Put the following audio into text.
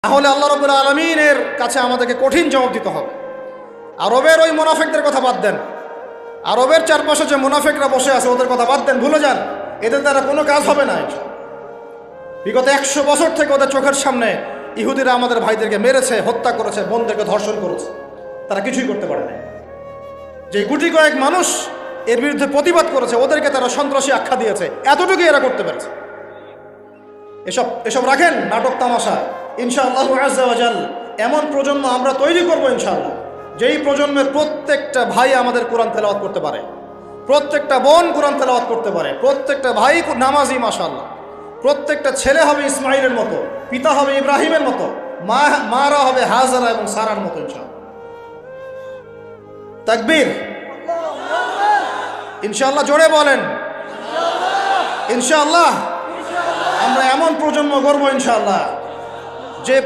তাহলে আল্লাহ রাব্বুল আলামিনের কাছে আমাদেরকে কঠিন জবাব দিতে হবে। আরবের ওই মুনাফিকদের কথা বাদ দেন, আরবের চারপাশে যে মুনাফিকরা বসে আছে ওদের কথা বাদ দেন, ভুলে যান, এদের দ্বারা কোনো কাজ হবে না। বিগত 100 বছর থেকে ওদের চোখের সামনে ইহুদিরা আমাদের ভাইদেরকে মেরেছে, হত্যা করেছে, বোনদেরকে ধর্ষণ করেছে, তারা কিছুই করতে পারে না। যে গুটি কয়েক মানুষ এর বিরুদ্ধে প্রতিবাদ করেছে ওদেরকে তারা সন্ত্রাসী আখ্যা দিয়েছে, এতটুকুই এরা করতে পেরেছে। এসব রাখেন নাটক তামাশা। ইনশাআল্লাহ আজ্জা ওয়া জাল এমন প্রজন্ম আমরা তৈরি করব ইনশাআল্লাহ, যেই প্রজন্মের প্রত্যেকটা ভাই আমাদের কোরআন তেলাওয়াত করতে পারে, প্রত্যেকটা বোন কোরআন তেলাওয়াত করতে পারে, প্রত্যেকটা ভাই নামাজি মাশাআল্লাহ, প্রত্যেকটা ছেলে হবে ইসমাইলের মতো, পিতা হবে ইব্রাহিমের মতো, মারা হবে হাজারা এবং সারার মতো ইনশাআল্লাহ। তাকবীর, ইনশাআল্লাহ জোরে বলেন ইনশাআল্লাহ। আমরা এমন প্রজন্ম গড়ব ইনশাআল্লাহ যে